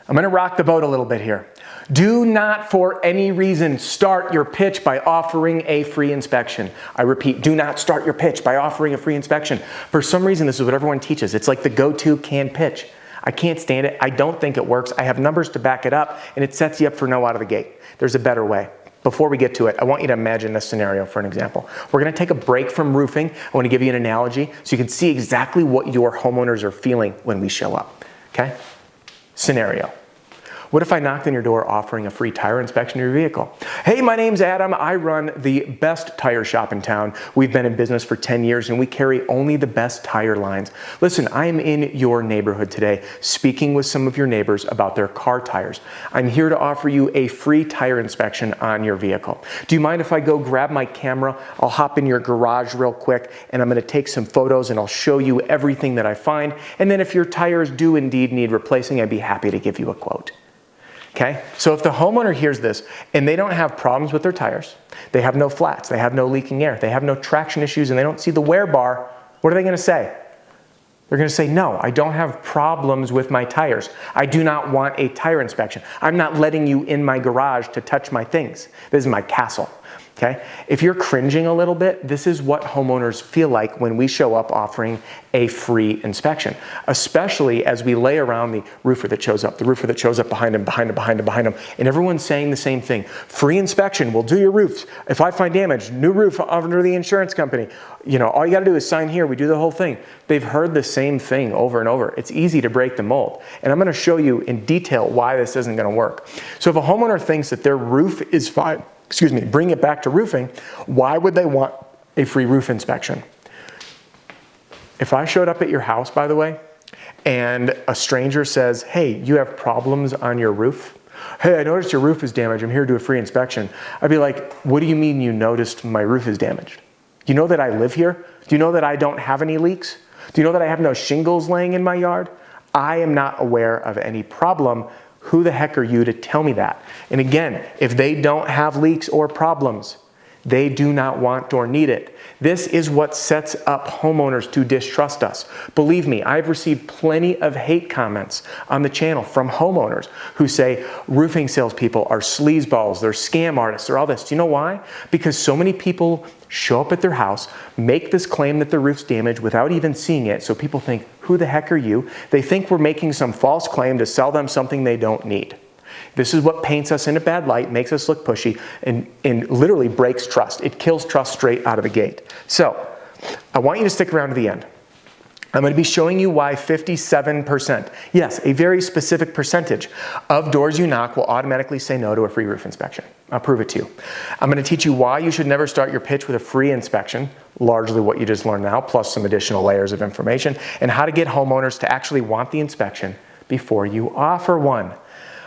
I'm going to rock the boat a little bit here. Do not for any reason start your pitch by offering a free inspection. I repeat, do not start your pitch by offering a free inspection. For some reason, this is what everyone teaches. It's like the go-to canned pitch. I can't stand it. I don't think it works. I have numbers to back it up, and it sets you up for no out of the gate. There's a better way. Before we get to it, I want you to imagine this scenario for an example. We're going to take a break from roofing. I want to give you an analogy so you can see exactly what your homeowners are feeling when we show up. Okay? Scenario. What if I knocked on your door offering a free tire inspection of your vehicle? Hey, my name's Adam. I run the best tire shop in town. We've been in business for 10 years and we carry only the best tire lines. Listen, I am in your neighborhood today speaking with some of your neighbors about their car tires. I'm here to offer you a free tire inspection on your vehicle. Do you mind if I go grab my camera? I'll hop in your garage real quick and I'm going to take some photos and I'll show you everything that I find. And then if your tires do indeed need replacing, I'd be happy to give you a quote. Okay, so if the homeowner hears this and they don't have problems with their tires, they have no flats, they have no leaking air, they have no traction issues, and they don't see the wear bar, what are they going to say? They're going to say, no, I don't have problems with my tires. I do not want a tire inspection. I'm not letting you in my garage to touch my things. This is my castle. Okay? If you're cringing a little bit, this is what homeowners feel like when we show up offering a free inspection, especially as we lay around the roofer that shows up behind him, and everyone's saying the same thing. Free inspection, we'll do your roofs. If I find damage, new roof under the insurance company. You know, all you got to do is sign here. We do the whole thing. They've heard the same thing over and over. It's easy to break the mold. And I'm going to show you in detail why this isn't going to work. So if a homeowner thinks that their roof is fine, bring it back to roofing, why would they want a free roof inspection? If I showed up at your house, by the way, and a stranger says, hey, you have problems on your roof? Hey, I noticed your roof is damaged. I'm here to do a free inspection. I'd be like, what do you mean you noticed my roof is damaged? Do you know that I live here? Do you know that I don't have any leaks? Do you know that I have no shingles laying in my yard? I am not aware of any problem. Who the heck are you to tell me that? And again, if they don't have leaks or problems, they do not want or need it. This is what sets up homeowners to distrust us. Believe me, I've received plenty of hate comments on the channel from homeowners who say roofing salespeople are sleazeballs, they're scam artists, they're all this. Do you know why? Because so many people show up at their house, make this claim that the roof's damaged without even seeing it, so people think, who the heck are you? They think we're making some false claim to sell them something they don't need. This is what paints us in a bad light, makes us look pushy, and literally breaks trust. It kills trust straight out of the gate. So, I want you to stick around to the end. I'm going to be showing you why 57%, yes, a very specific percentage of doors you knock will automatically say no to a free roof inspection. I'll prove it to you. I'm going to teach you why you should never start your pitch with a free inspection, largely what you just learned now, plus some additional layers of information, and how to get homeowners to actually want the inspection before you offer one.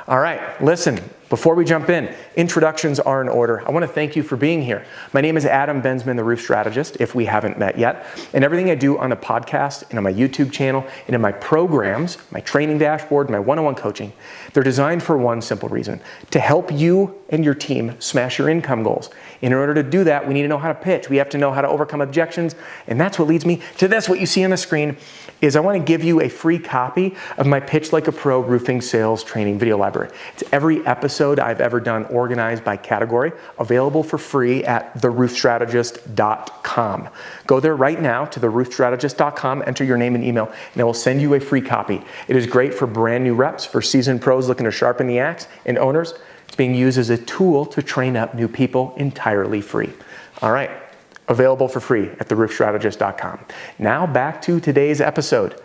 All right, listen, before we jump in, introductions are in order. I want to thank you for being here. My name is Adam Bensman, the Roof Strategist, if we haven't met yet. And everything I do on the podcast and on my YouTube channel and in my programs, my training dashboard, my one-on-one coaching, they're designed for one simple reason, to help you and your team smash your income goals. In order to do that, we need to know how to pitch. We have to know how to overcome objections. And that's what leads me to this. What you see on the screen is I want to give you a free copy of my Pitch Like a Pro Roofing Sales Training Video Library. It's every episode I've ever done organized by category, available for free at theroofstrategist.com. Go there right now to theroofstrategist.com, enter your name and email, and I will send you a free copy. It is great for brand new reps, for seasoned pros looking to sharpen the axe, and owners. It's being used as a tool to train up new people entirely free. All right. Available for free at theroofstrategist.com. Now back to today's episode.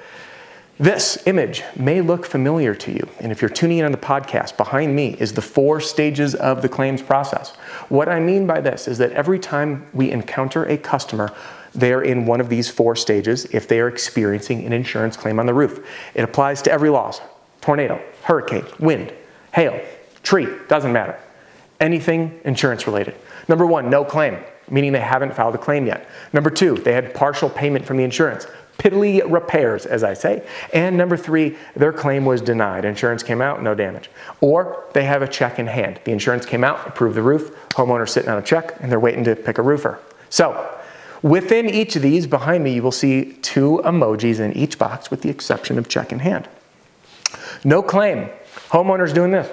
This image may look familiar to you, and if you're tuning in on the podcast, behind me is the 4 stages of the claims process. What I mean by this is that every time we encounter a customer, they're in one of these 4 stages if they are experiencing an insurance claim on the roof. It applies to every loss: tornado, hurricane, wind, hail, tree, doesn't matter. Anything insurance related. Number 1, no claim, meaning they haven't filed a claim yet. Number 2, they had partial payment from the insurance. Piddly repairs, as I say. And number 3, their claim was denied. Insurance came out, no damage. Or they have a check in hand. The insurance came out, approved the roof, homeowner sitting on a check, and they're waiting to pick a roofer. So, within each of these, behind me, you will see 2 emojis in each box with the exception of check in hand. No claim. Homeowner's doing this.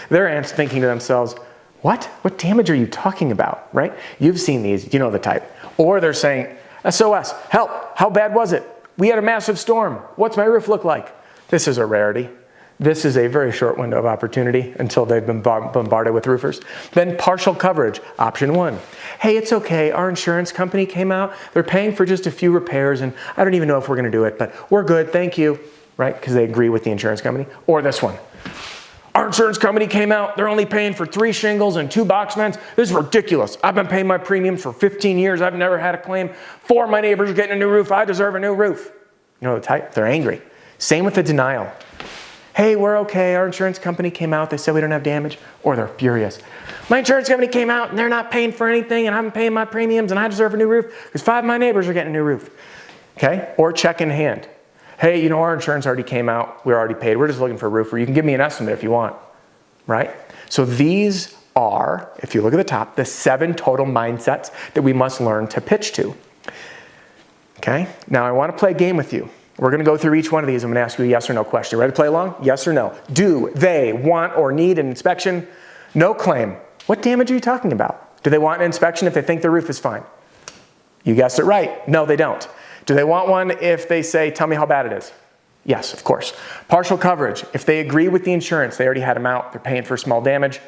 They're thinking to themselves, what? What damage are you talking about, right? You've seen these, you know the type. Or they're saying, SOS, help, how bad was it? We had a massive storm. What's my roof look like? This is a rarity. This is a very short window of opportunity until they've been bombarded with roofers. Then partial coverage, option 1. Hey, it's okay, our insurance company came out, they're paying for just a few repairs and I don't even know if we're gonna do it, but we're good, thank you, right? Because they agree with the insurance company. Or this one. Our insurance company came out, they're only paying for 3 shingles and 2 box vents. This is ridiculous. I've been paying my premiums for 15 years. I've never had a claim. 4 of my neighbors are getting a new roof. I deserve a new roof. You know the type? They're angry. Same with the denial. Hey, we're okay. Our insurance company came out. They said we don't have damage. Or they're furious. My insurance company came out and they're not paying for anything and I'm paying my premiums and I deserve a new roof because 5 of my neighbors are getting a new roof. Okay? Or check in hand. Hey, you know, our insurance already came out. We're already paid. We're just looking for a roofer. You can give me an estimate if you want, right? So these are, if you look at the top, the 7 total mindsets that we must learn to pitch to. Okay? Now I want to play a game with you. We're going to go through each one of these. I'm going to ask you a yes or no question. Ready to play along? Yes or no? Do they want or need an inspection? No claim. What damage are you talking about? Do they want an inspection if they think their roof is fine? You guessed it right. No, they don't. Do they want one if they say, tell me how bad it is? Yes, of course. Partial coverage. If they agree with the insurance, they already had them out, they're paying for small damage.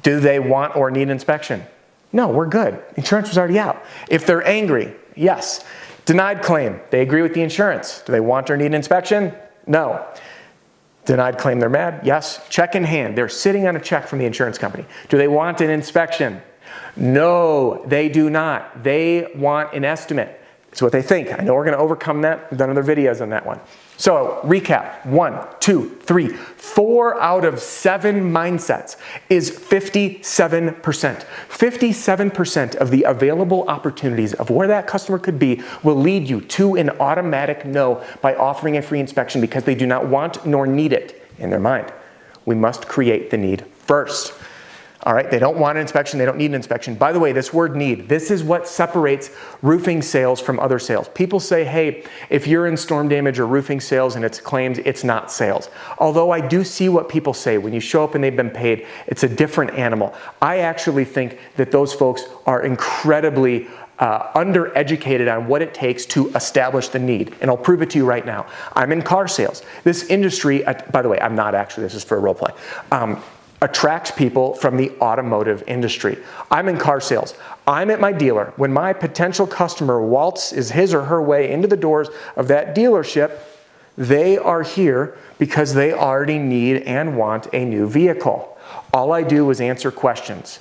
Do they want or need an inspection? No, we're good. Insurance was already out. If they're angry, yes. Denied claim. They agree with the insurance. Do they want or need an inspection? No. Denied claim, they're mad? Yes. Check in hand. They're sitting on a check from the insurance company. Do they want an inspection? No, they do not. They want an estimate. It's what they think. I know we're going to overcome that. We've done other videos on that one. So recap, 1, 2, 3, 4 out of 7 mindsets is 57%. 57% of the available opportunities of where that customer could be will lead you to an automatic no by offering a free inspection because they do not want nor need it in their mind. We must create the need first. All right, they don't want an inspection, they don't need an inspection. By the way, this word need, this is what separates roofing sales from other sales. People say, hey, if you're in storm damage or roofing sales and it's claims, it's not sales. Although I do see what people say, when you show up and they've been paid, it's a different animal. I actually think that those folks are incredibly undereducated on what it takes to establish the need. And I'll prove it to you right now. I'm in car sales. This industry, by the way, I'm not actually, this is for a role play. Attracts people from the automotive industry. I'm in car sales. I'm at my dealer. When my potential customer waltzes his or her way into the doors of that dealership, they are here because they already need and want a new vehicle. All I do is answer questions.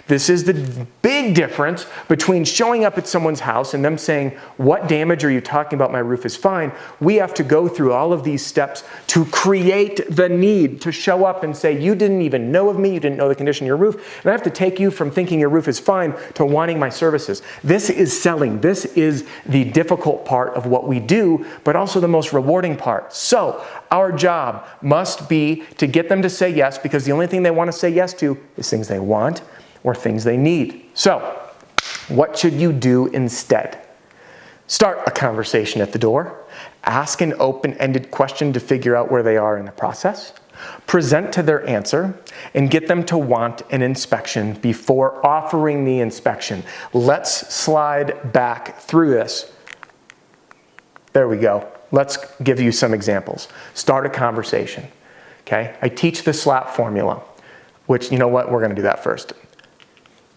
This is the big difference between showing up at someone's house and them saying, what damage are you talking about? My roof is fine. We have to go through all of these steps to create the need to show up and say, you didn't even know of me. You didn't know the condition of your roof. And I have to take you from thinking your roof is fine to wanting my services. This is selling. This is the difficult part of what we do, but also the most rewarding part. So our job must be to get them to say yes, because the only thing they want to say yes to is things they want or things they need. So, what should you do instead? Start a conversation at the door. Ask an open-ended question to figure out where they are in the process. Present to their answer and get them to want an inspection before offering the inspection. Let's slide back through this. There we go. Let's give you some examples. Start a conversation. Okay? I teach the SLAP formula, which, you know what, we're going to do that first.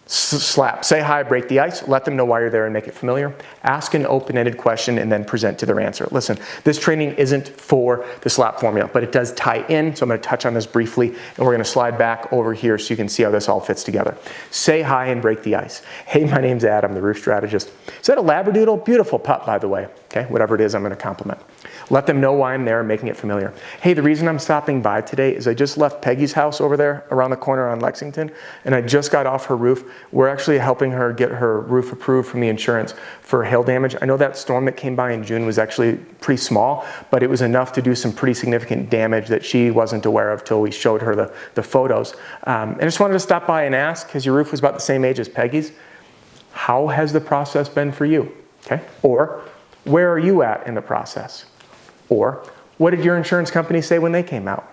SLAP, say hi, break the ice, let them know why you're there and make it familiar. Ask an open-ended question and then present to their answer. Listen, this training isn't for the SLAP formula, but it does tie in, so I'm going to touch on this briefly, and we're going to slide back over here so you can see how this all fits together. Say hi and break the ice. Hey, my name's Adam, the roof strategist. Is that a Labradoodle? Beautiful pup, by the way. Okay, whatever it is, I'm going to compliment. Let them know why I'm there and making it familiar. Hey, the reason I'm stopping by today is I just left Peggy's house over there around the corner on Lexington, and I just got off her roof. We're actually helping her get her roof approved from the insurance for hail damage. I know that storm that came by in June was actually pretty small, but it was enough to do some pretty significant damage that she wasn't aware of till we showed her the photos. And I just wanted to stop by and ask, because your roof was about the same age as Peggy's, how has the process been for you? Okay? Or, where are you at in the process? Or, what did your insurance company say when they came out?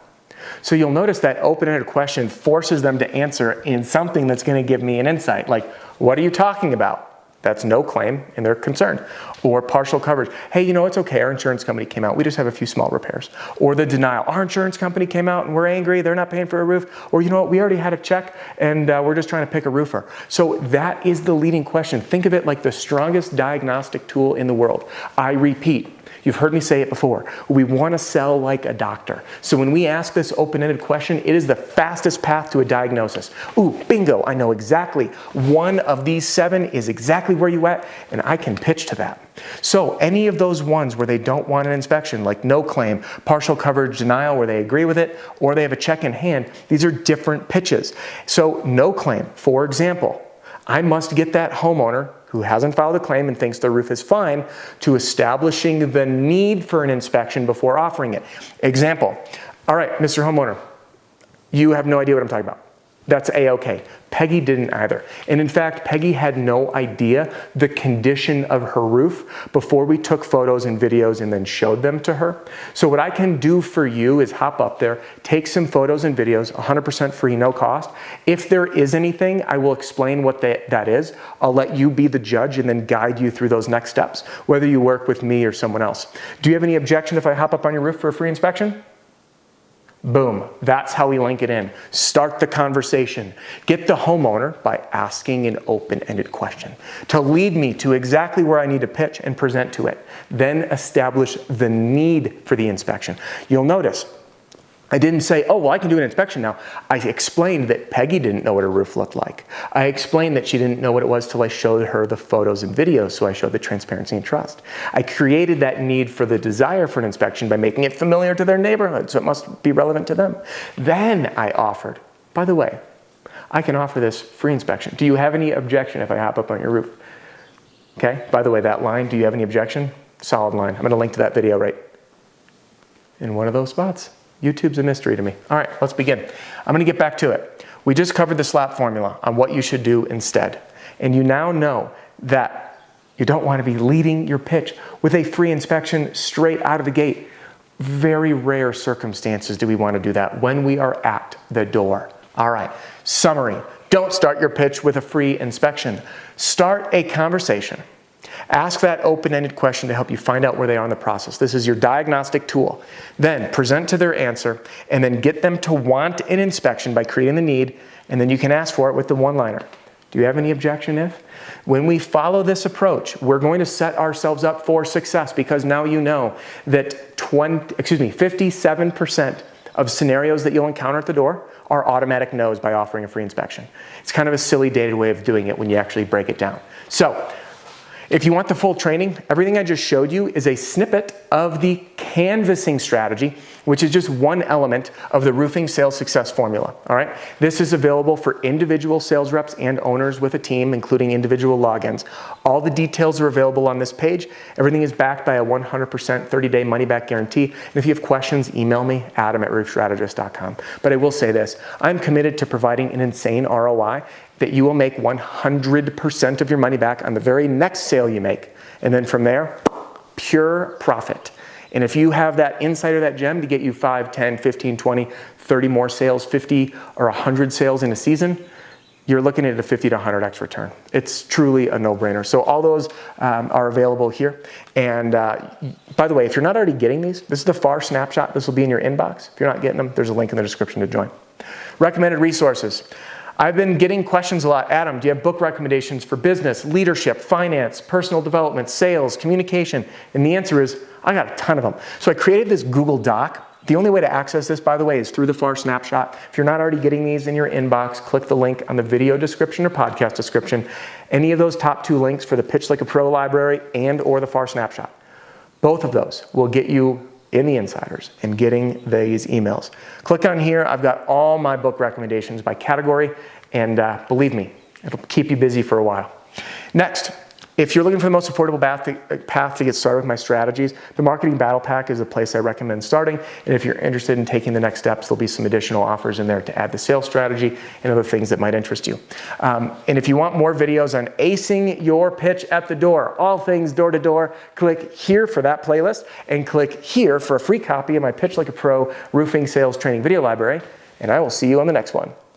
So you'll notice that open-ended question forces them to answer in something that's going to give me an insight. Like, what are you talking about? That's no claim, and they're concerned. Or partial coverage. Hey, you know, it's okay, our insurance company came out. We just have a few small repairs. Or the denial. Our insurance company came out and we're angry. They're not paying for a roof. Or, you know what, we already had a check and we're just trying to pick a roofer. So that is the leading question. Think of it like the strongest diagnostic tool in the world. I repeat. You've heard me say it before. We want to sell like a doctor. So when we ask this open-ended question, it is the fastest path to a diagnosis. Ooh, bingo, I know exactly. One of these 7 is exactly where you at, and I can pitch to that. So any of those ones where they don't want an inspection, like no claim, partial coverage denial where they agree with it, or they have a check in hand, these are different pitches. So no claim, for example, I must get that homeowner who hasn't filed a claim and thinks their roof is fine to establishing the need for an inspection before offering it. Example, all right, Mr. Homeowner, you have no idea what I'm talking about. That's A-okay. Peggy didn't either. And in fact, Peggy had no idea the condition of her roof before we took photos and videos and then showed them to her. So what I can do for you is hop up there, take some photos and videos, 100% free, no cost. If there is anything, I will explain what that is. I'll let you be the judge and then guide you through those next steps, whether you work with me or someone else. Do you have any objection if I hop up on your roof for a free inspection? Boom, that's how we link it in. Start the conversation. Get the homeowner by asking an open-ended question to lead me to exactly where I need to pitch and present to it. Then establish the need for the inspection. You'll notice I didn't say, oh, well, I can do an inspection now. I explained that Peggy didn't know what her roof looked like. I explained that she didn't know what it was till I showed her the photos and videos, so I showed the transparency and trust. I created that need for the desire for an inspection by making it familiar to their neighborhood, so it must be relevant to them. Then I offered, by the way, I can offer this free inspection. Do you have any objection if I hop up on your roof? Okay, by the way, that line, do you have any objection? Solid line. I'm gonna link to that video right in one of those spots. YouTube's a mystery to me. All right, let's begin. I'm gonna get back to it. We just covered the SLAP formula on what you should do instead. And you now know that you don't wanna be leading your pitch with a free inspection straight out of the gate. Very rare circumstances do we wanna do that when we are at the door. All right, summary. Don't start your pitch with a free inspection. Start a conversation. Ask that open-ended question to help you find out where they are in the process. This is your diagnostic tool. Then present to their answer and then get them to want an inspection by creating the need, and then you can ask for it with the one-liner. Do you have any objection if? When we follow this approach, we're going to set ourselves up for success because now you know that 57% of scenarios that you'll encounter at the door are automatic no's by offering a free inspection. It's kind of a silly dated way of doing it when you actually break it down. So, if you want the full training, everything I just showed you is a snippet of the canvassing strategy, which is just one element of the roofing sales success formula, all right? This is available for individual sales reps and owners with a team, including individual logins. All the details are available on this page. Everything is backed by a 100% 30-day money-back guarantee. And if you have questions, email me, adam@roofstrategist.com. But I will say this, I'm committed to providing an insane ROI that you will make 100% of your money back on the very next sale you make. And then from there, pure profit. And if you have that insight or that gem to get you 5, 10, 15, 20, 30 more sales, 50 or 100 sales in a season, you're looking at a 50 to 100x return. It's truly a no-brainer. So all those are available here. And by the way, if you're not already getting these, this is the FAR snapshot. This will be in your inbox. If you're not getting them, there's a link in the description to join. Recommended resources. I've been getting questions a lot. Adam, do you have book recommendations for business, leadership, finance, personal development, sales, communication? And the answer is, I got a ton of them. So I created this Google Doc. The only way to access this, by the way, is through the FAR snapshot. If you're not already getting these in your inbox, click the link on the video description or podcast description. Any of those top 2 links for the Pitch Like a Pro library and or the FAR snapshot. Both of those will get you in the insiders and getting these emails. Click on here. I've got all my book recommendations by category, and believe me, it'll keep you busy for a while. Next, If you're looking for the most affordable path to get started with my strategies, the Marketing Battle Pack is a place I recommend starting. And if you're interested in taking the next steps, there'll be some additional offers in there to add the sales strategy and other things that might interest you. And if you want more videos on acing your pitch at the door, all things door to door, click here for that playlist and click here for a free copy of my Pitch Like a Pro Roofing Sales Training Video Library. And I will see you on the next one.